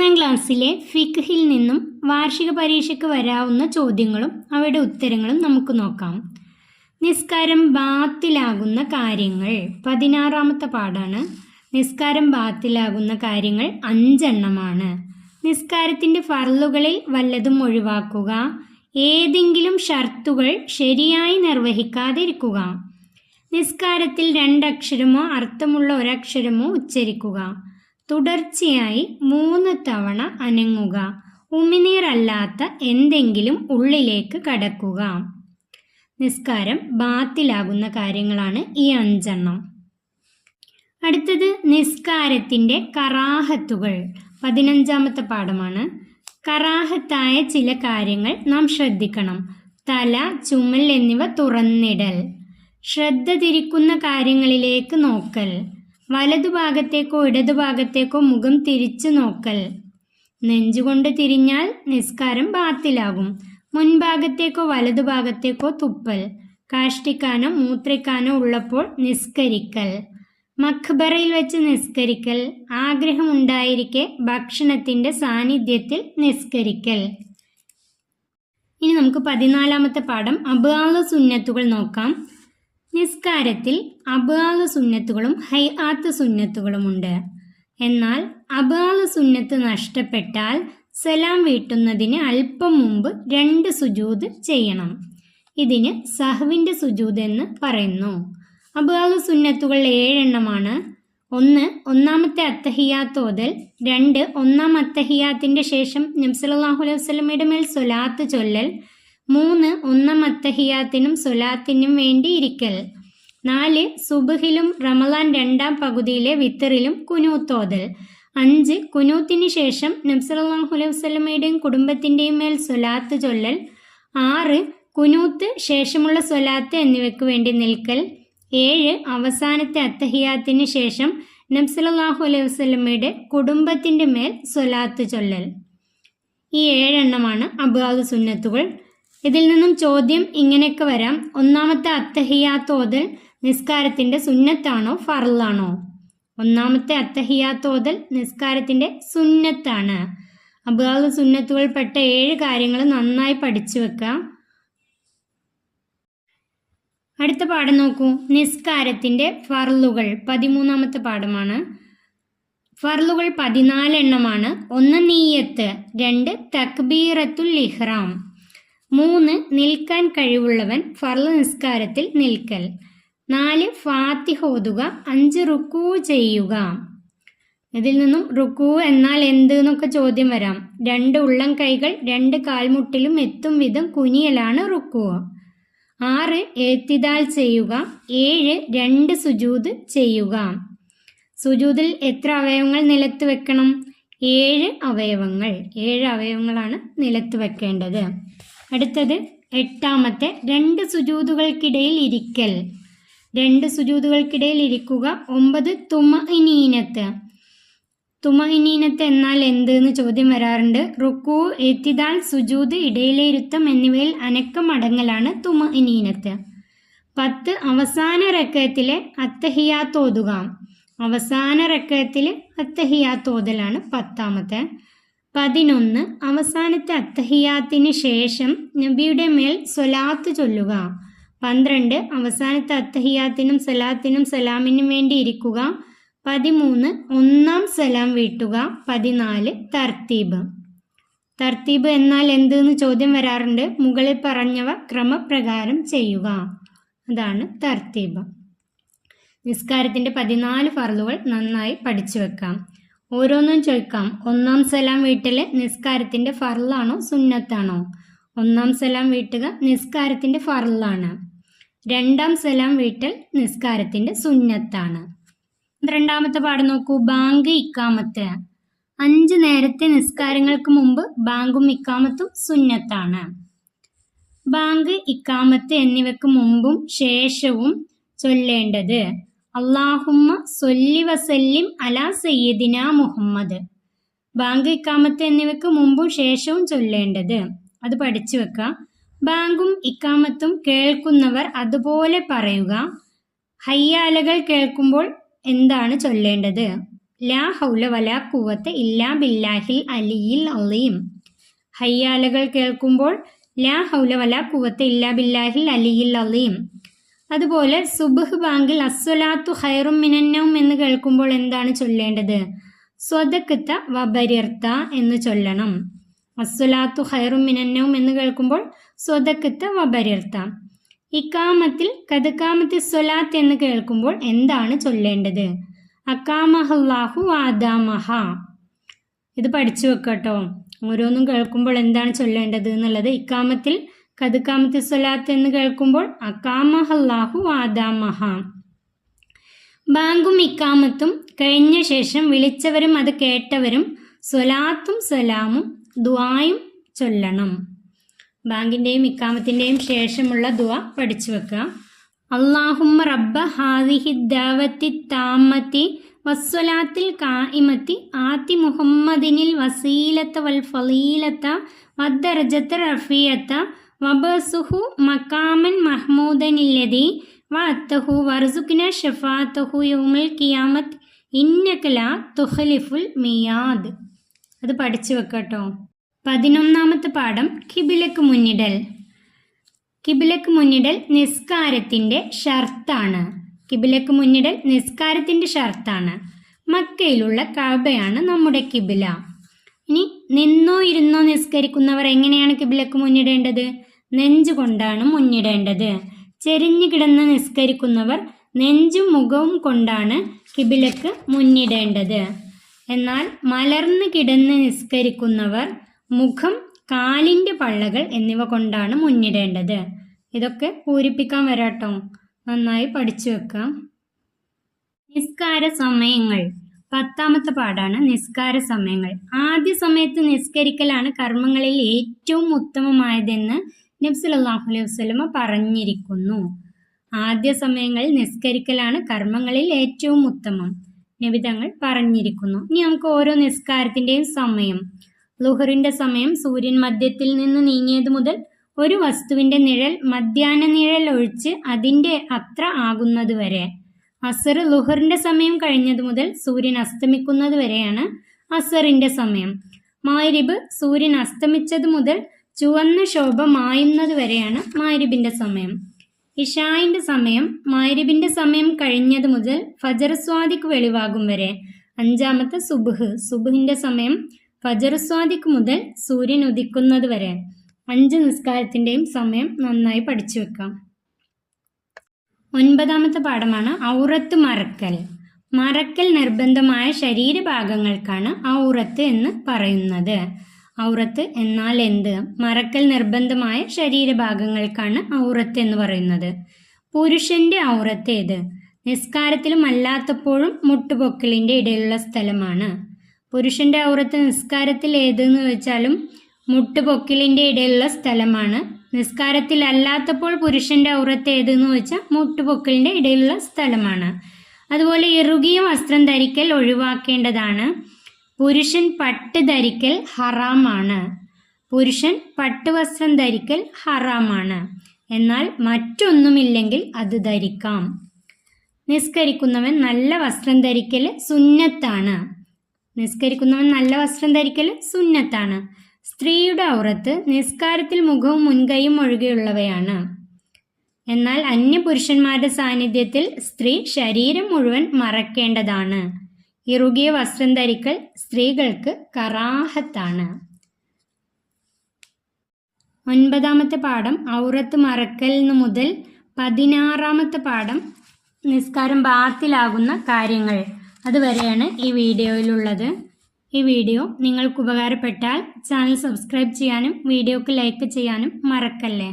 11ാം ക്ലാസ്സിലെ ഫിഖ്ഹിൽ നിന്നും വാർഷിക പരീക്ഷയ്ക്ക് വരാവുന്ന ചോദ്യങ്ങളും അവയുടെ ഉത്തരങ്ങളും നമുക്ക് നോക്കാം. നിസ്കാരം ബാത്തിലാകുന്ന കാര്യങ്ങൾ 16ാമത്തെ പാഠാണ്. നിസ്കാരം ബാത്തിലാകുന്ന കാര്യങ്ങൾ 5 എണ്ണമാണ്. നിസ്കാരത്തിൻ്റെ ഫർളുകളിൽ വല്ലതും ഒഴിവാക്കുക, ഏതെങ്കിലും ഷർത്തുകൾ ശരിയായി നിർവഹിക്കാതിരിക്കുക, നിസ്കാരത്തിൽ 2 അക്ഷരമോ അർത്ഥമുള്ള ഒരക്ഷരമോ ഉച്ചരിക്കുക, തുടർച്ചയായി 3 തവണ അനങ്ങുക, ഉമിനീരല്ലാത്ത എന്തെങ്കിലും ഉള്ളിലേക്ക് കടക്കുക. നിസ്കാരം ബാത്തിലാകുന്ന കാര്യങ്ങളാണ് ഈ 5 എണ്ണം. അടുത്തത് നിസ്കാരത്തിൻ്റെ കറാഹത്തുകൾ 15ാമത്തെ പാഠമാണ്. കറാഹത്തായ ചില കാര്യങ്ങൾ നാം ശ്രദ്ധിക്കണം. തല, ചുമൽ എന്നിവ തുറന്നിടൽ, ശ്രദ്ധ തിരിക്കുന്ന കാര്യങ്ങളിലേക്ക് നോക്കൽ, വലതുഭാഗത്തേക്കോ ഇടതുഭാഗത്തേക്കോ മുഖം തിരിച്ചു നോക്കൽ, നെഞ്ചുകൊണ്ട് തിരിഞ്ഞാൽ നിസ്കാരം ബാത്തിലാകും, മുൻഭാഗത്തേക്കോ വലതുഭാഗത്തേക്കോ തുപ്പൽ, കാഷ്ടിക്കാനോ മൂത്രിക്കാനോ ഉള്ളപ്പോൾ നിസ്കരിക്കൽ, മഖ്ബറയിൽ വെച്ച് നിസ്കരിക്കൽ, ആഗ്രഹമുണ്ടായിരിക്കെ ഭക്ഷണത്തിൻ്റെ സാന്നിധ്യത്തിൽ നിസ്കരിക്കൽ. ഇനി നമുക്ക് 14ാമത്തെ പാഠം അബ്ആദ് സുന്നത്തുകൾ നോക്കാം. നിസ്കാരത്തിൽ അബ്ആദ് സുന്നത്തുകളും ഹൈആത്ത് സുന്നത്തുകളുമുണ്ട്. എന്നാൽ അബ്ആദ് സുന്നത്ത് നഷ്ടപ്പെട്ടാൽ സലാം വീട്ടുന്നതിന് അല്പം മുമ്പ് 2 സുജൂദ് ചെയ്യണം. ഇതിന് സഹ്വിൻ്റെ സുജൂദ് എന്ന് പറയുന്നു. അബ്ആദ് സുന്നത്തുകൾ 7 എണ്ണമാണ്. 1 ഒന്നാമത്തെ അത്തഹിയാത്ത് ഓതൽ, 2 ഒന്നാം അത്തഹിയാത്തിൻ്റെ ശേഷം നബി സല്ലല്ലാഹു അലൈഹി വസല്ലമയുടെ മേൽ സ്വലാത്ത് ചൊല്ലൽ, 3 ഒന്നാം അത്തഹിയാത്തിനും സ്വലാത്തിനും വേണ്ടി ഇരിക്കൽ, 4 സുബ്ഹിലും റമളാൻ 2ാം പകുതിയിലെ വിത്തറിലും കുനൂത്ത് ഓതൽ, 5 കുനൂത്തിന് ശേഷം നബി സല്ലല്ലാഹു അലൈഹി വസല്ലമയുടെയും കുടുംബത്തിൻ്റെയും മേൽ സ്വലാത്ത് ചൊല്ലൽ, 6 കുനൂത്ത് ശേഷമുള്ള സ്വലാത്ത് എന്നിവയ്ക്ക് വേണ്ടി നിൽക്കൽ, 7 അവസാനത്തെ അത്തഹിയാത്തിന് ശേഷം നബി സല്ലല്ലാഹു അലൈഹി വസല്ലമയുടെ കുടുംബത്തിൻ്റെ മേൽ സ്വലാത്ത് ചൊല്ലൽ. ഈ 7 എണ്ണമാണ് അബ്ആദ് സുന്നത്തുകൾ. ഇതിൽ നിന്നും ചോദ്യം ഇങ്ങനെയൊക്കെ വരാം. ഒന്നാമത്തെ അത്തഹിയാത്ത് ഓതൽ നിസ്കാരത്തിൻ്റെ സുന്നത്താണോ ഫർളാണോ? ഒന്നാമത്തെ അത്തഹിയാത്ത് ഓതൽ നിസ്കാരത്തിൻ്റെ സുന്നത്താണ്. അബ്ആദ് സുന്നത്തുകൾപ്പെട്ട 7 കാര്യങ്ങൾ നന്നായി പഠിച്ചു വെക്കാം. അടുത്ത പാഠം നോക്കൂ. നിസ്കാരത്തിൻ്റെ ഫർളുകൾ 13ാമത്തെ പാഠമാണ്. ഫർളുകൾ 14 എണ്ണമാണ്. 1 നീയത്ത്, 2 തക്ബീറത്തുൽ ഇഹ്റാം, 3 നിൽക്കാൻ കഴിവുള്ളവൻ ഫർള് നിസ്കാരത്തിൽ നിൽക്കൽ, 4 ഫാത്തിഹ ഓതുക, 5 റുക്കൂ ചെയ്യുക. ഇതിൽ നിന്നും റുക്കൂ എന്നാൽ എന്ത് എന്നൊക്കെ ചോദ്യം വരാം. 2 ഉള്ളം കൈകൾ 2 കാൽമുട്ടിലും എത്തും വിധം കുനിയലാണ് റുക്കൂ. 6 ഏത്തിദാൽ ചെയ്യുക, 7 2 സുജൂദ് ചെയ്യുക. സുജൂദിൽ എത്ര അവയവങ്ങൾ നിലത്ത് വെക്കണം? 7 അവയവങ്ങൾ. 7 അവയവങ്ങളാണ് നിലത്ത് വെക്കേണ്ടത്. അടുത്തത് 8ാമത്തെ 2 സുജൂദുകൾക്കിടയിൽ ഇരിക്കൽ, 2 സുജൂദുകൾക്കിടയിൽ ഇരിക്കുക. 9 തുമഇനീനത്ത്. തുമഇനീനത്ത് എന്നാൽ എന്ത് എന്ന് ചോദ്യം വരാറുണ്ട്. റുക്കൂ, ഇത്തിദാൽ, സുജൂദ്, ഇടയിലെ ഇരുത്തം എന്നിവയിൽ അനക്കം അടങ്ങലാണ് തുമഇനീനത്ത്. 10 അവസാന റക്അത്തിലെ അത്തഹിയാത്ത് ഓതുക. അവസാന റക്അത്തിൽ അത്തഹിയാത്ത് ഓതലാണ് 10ാമത്തെ. 11 അവസാനത്തെ അത്തഹിയാത്തിന് ശേഷം നബിയുടെ മേൽ സ്വലാത്ത് ചൊല്ലുക. 12 അവസാനത്തെ അത്തഹിയാത്തിനും സലാത്തിനും സലാമിനും വേണ്ടി ഇരിക്കുക. 13 ഒന്നാം സലാം വീട്ടുക. 14 തർത്തീബ്. തർത്തീബ് എന്നാൽ എന്ത് എന്ന് ചോദ്യം വരാറുണ്ട്. മുകളിൽ പറഞ്ഞവ ക്രമപ്രകാരം ചെയ്യുക, അതാണ് തർത്തീബ്. നിസ്കാരത്തിൻ്റെ 14 ഫർളുകൾ നന്നായി പഠിച്ചു വെക്കാം. ഓരോന്നും ചോദിക്കാം. ഒന്നാം സലാം വീട്ടൽ നിസ്കാരത്തിൻ്റെ ഫർളാണോ സുന്നത്താണോ? ഒന്നാം സലാം വീട്ടുക നിസ്കാരത്തിൻ്റെ ഫർളാണ്. 2ാം സലാം വീട്ടൽ നിസ്കാരത്തിൻ്റെ സുന്നത്താണ്. 12ാമത്തെ പാഠം നോക്കൂ. ബാങ്ക്, ഇക്കാമത്ത്. 5 നേരത്തെ നിസ്കാരങ്ങൾക്ക് മുമ്പ് ബാങ്കും ഇക്കാമത്തും സുന്നത്താണ്. ബാങ്ക്, ഇക്കാമത്ത് എന്നിവയ്ക്ക് മുമ്പും ശേഷവും ചൊല്ലേണ്ടത് അല്ലാഹുമ്മ സ്വല്ലി വസല്ലിം അലാ സയ്യിദിന മുഹമ്മദ്. ബാങ്ക്, ഇക്കാമത്ത് എന്നിവയ്ക്ക് മുമ്പും ശേഷവും ചൊല്ലേണ്ടത് അത് പഠിച്ചു വെക്കുക. ബാങ്കും ഇക്കാമത്തും കേൾക്കുന്നവർ അതുപോലെ പറയുക. ഹയ്യാലകൾ കേൾക്കുമ്പോൾ എന്താണ് ചൊല്ലേണ്ടത്? ലാ ഹൗല വലാ ഖുവത ഇല്ലാ ബില്ലാഹിൽ അലിയിൽ അലീം. ഹയ്യാലകൾ കേൾക്കുമ്പോൾ ലാ ഹൗല വലാ ഖുവത ഇല്ലാ ബില്ലാഹിൽ അലിയിൽ അലീം. അതുപോലെ സുബ്ഹ് ബാങ്കിൽ അസ്സലാത്തു ഖൈറും മിനന്നൗം എന്ന് കേൾക്കുമ്പോൾ എന്താണ് ചൊല്ലേണ്ടത്? സ്വദഖ്ത വബരിർത എന്ന് ചൊല്ലണം. അസ്സലാത്തു ഖൈറും മിനന്നൗം എന്ന് കേൾക്കുമ്പോൾ സ്വദഖ്ത വബരിർത. ഇഖാമത്തിൽ ഖദ് ഖാമത്തി സ്വലാത്ത് എന്ന് കേൾക്കുമ്പോൾ എന്താണ് ചൊല്ലേണ്ടത്? അഖാമഹല്ലാഹു വഅദാമഹ. ഇത് പഠിച്ചു വെക്കട്ടോ. ഓരോന്നും കേൾക്കുമ്പോൾ എന്താണ് ചൊല്ലേണ്ടത് എന്നുള്ളത്. ഇഖാമത്തിൽ ഖദ് ഖാമത്തി സ്വലാത്ത് എന്ന് കേൾക്കുമ്പോൾ അഖാമഹല്ലാഹു വഅദാമഹ. ബാങ്കും ഇഖാമത്തും കഴിഞ്ഞ ശേഷം വിളിച്ചവരും അത് കേട്ടവരും സ്വലാത്തും സലാമും ദുആയും ചൊല്ലണം. ബാങ്കിൻ്റെയും ഇഖാമത്തിൻ്റെയും ശേഷമുള്ള ദുആ പഠിച്ചു വെക്കുക. അല്ലാഹുമ്മ റബ്ബ ഹാദിഹി ദഅവത്തി താമ്മത്തി വസ്സലാത്തിൽ ഖായിമത്തി ആതി മുഹമ്മദിനിൽ വസീലത വൽ ഫളീലത വദ്ദറജത റഫീഅത വബസുഹു മഖാമൻ മഹ്മൂദനില്ലദി വഅത്തഹു വർസുഖ്ന ശഫാഅതഹു യൗമൽ ഖിയാമത്ത് ഇന്നക ലാ തുഖ്ലിഫുൽ മിയാദ്. അത് പഠിച്ചു വെക്കട്ടോ. 11ാമത്തെ പാഠം കിബിലക്ക് മുന്നിടൽ. കിബിലക്ക് മുന്നിടൽ നിസ്കാരത്തിൻ്റെ ഷർത്താണ്. കിബിലക്ക് മുന്നിടൽ നിസ്കാരത്തിൻ്റെ ഷർത്താണ്. മക്കയിലുള്ള കഅബയാണ് നമ്മുടെ കിബില. ഇനി നിന്നോ ഇരുന്നോ നിസ്കരിക്കുന്നവർ എങ്ങനെയാണ് കിബിലക്ക് മുന്നിടേണ്ടത്? നെഞ്ചുകൊണ്ടാണ് മുന്നിടേണ്ടത്. ചെരിഞ്ഞു കിടന്ന് നിസ്കരിക്കുന്നവർ നെഞ്ചും മുഖവും കൊണ്ടാണ് കിബിലക്ക് മുന്നിടേണ്ടത്. എന്നാൽ മലർന്ന് കിടന്ന് നിസ്കരിക്കുന്നവർ മുഖം, കാലിൻ്റെ പള്ളകൾ എന്നിവ കൊണ്ടാണ് മുന്നിടേണ്ടത്. ഇതൊക്കെ പൂരിപ്പിക്കാൻ വരാട്ടോ. നന്നായി പഠിച്ചു വെക്കാം. നിസ്കാര സമയങ്ങൾ 10ാമത്തെ പാഠാണ് നിസ്കാര സമയങ്ങൾ. ആദ്യ സമയത്ത് നിസ്കരിക്കലാണ് കർമ്മങ്ങളിൽ ഏറ്റവും ഉത്തമമായതെന്ന് നബി സല്ലല്ലാഹു അലൈഹി വസല്ലമ പറഞ്ഞിരിക്കുന്നു. ആദ്യ സമയങ്ങളിൽ നിസ്കരിക്കലാണ് കർമ്മങ്ങളിൽ ഏറ്റവും ഉത്തമം നബി തങ്ങൾ പറഞ്ഞിരിക്കുന്നു. ഇനി നമുക്ക് ഓരോ നിസ്കാരത്തിൻ്റെയും സമയം. ളുഹറിൻ്റെ സമയം സൂര്യൻ മധ്യത്തിൽ നിന്ന് നീങ്ങിയത് മുതൽ ഒരു വസ്തുവിൻ്റെ നിഴൽ മധ്യാഹ്ന നിഴൽ ഒഴിച്ച് അതിൻ്റെ അത്ര ആകുന്നത് വരെ. അസർ ളുഹറിൻ്റെ സമയം കഴിഞ്ഞത് മുതൽ സൂര്യൻ അസ്തമിക്കുന്നത് വരെയാണ് അസറിൻ്റെ സമയം. മഗ്രിബ് സൂര്യൻ അസ്തമിച്ചത് മുതൽ ചുവന്ന ശോഭ മായുന്നത് വരെയാണ് മഗ്രിബിൻ്റെ സമയം. ഇശായിൻ്റെ സമയം മഗ്രിബിൻ്റെ സമയം കഴിഞ്ഞത് മുതൽ ഫജർ സ്വാദിഖ് വെളിവാകും വരെ. 5ാമത്തെ സുബ്ഹിൻ്റെ സമയം ഫജർ സ്വാദിഖ് മുതൽ സൂര്യൻ ഉദിക്കുന്നത് വരെ. 5 നിസ്കാരത്തിൻ്റെയും സമയം നന്നായി പഠിച്ചു വെക്കാം. 9ാമത്തെ പാഠമാണ് ഔറത്ത് മറക്കൽ. മറക്കൽ നിർബന്ധമായ ശരീരഭാഗങ്ങൾക്കാണ് ഔറത്ത് എന്ന് പറയുന്നത്. ഔറത്ത് എന്നാൽ എന്ത്? മറക്കൽ നിർബന്ധമായ ശരീരഭാഗങ്ങൾക്കാണ് ഔറത്ത് എന്ന് പറയുന്നത്. പുരുഷന്റെ ഔറത്ത് ഏത്? നിസ്കാരത്തിലും അല്ലാത്തപ്പോഴും മുട്ടുപൊക്കലിൻ്റെ ഇടയിലുള്ള സ്ഥലമാണ്. പുരുഷന്റെ ഔറത്ത് നിസ്കാരത്തിൽ ഏതെന്ന് വെച്ചാലും മുട്ടുപൊക്കലിൻ്റെ ഇടയിലുള്ള സ്ഥലമാണ്. നിസ്കാരത്തിൽ അല്ലാത്തപ്പോൾ പുരുഷന്റെ ഔറത്ത് ഏതെന്ന് വെച്ചാൽ മുട്ടുപൊക്കലിൻ്റെ ഇടയിലുള്ള സ്ഥലമാണ്. അതുപോലെ ഇറുകിയ വസ്ത്രം ധരിക്കൽ ഒഴിവാക്കേണ്ടതാണ്. പുരുഷൻ പട്ട് ധരിക്കൽ ഹറാമാണ്. പുരുഷൻ പട്ടുവസ്ത്രം ധരിക്കൽ ഹറാമാണ്. എന്നാൽ മറ്റൊന്നുമില്ലെങ്കിൽ അത് ധരിക്കാം. നിസ്കരിക്കുന്നവൻ നല്ല വസ്ത്രം ധരിക്കൽ സുന്നത്താണ്. നിസ്കരിക്കുന്നവൻ നല്ല വസ്ത്രം ധരിക്കൽ സുന്നത്താണ്. സ്ത്രീയുടെ ഔറത്ത് നിസ്കാരത്തിൽ മുഖവും മുൻകൈയും ഒഴികെയുള്ളവയാണ്. എന്നാൽ അന്യപുരുഷന്മാരുടെ സാന്നിധ്യത്തിൽ സ്ത്രീ ശരീരം മുഴുവൻ മറക്കേണ്ടതാണ്. ഇറുകിയ വസ്ത്രം ധരിക്കൽ സ്ത്രീകൾക്ക് കറാഹത്താണ്. 9ാമത്തെ പാഠം ഔറത്ത് മറക്കൽ മുതൽ 16ാമത്തെ പാഠം നിസ്കാരം ബാത്തിലാകുന്ന കാര്യങ്ങൾ. അതുവരെയാണ് ഈ വീഡിയോയിലുള്ളത്. ഈ വീഡിയോ നിങ്ങൾക്ക് ഉപകാരപ്പെട്ടാൽ ചാനൽ സബ്സ്ക്രൈബ് ചെയ്യാനും വീഡിയോക്ക് ലൈക്ക് ചെയ്യാനും മറക്കല്ലേ.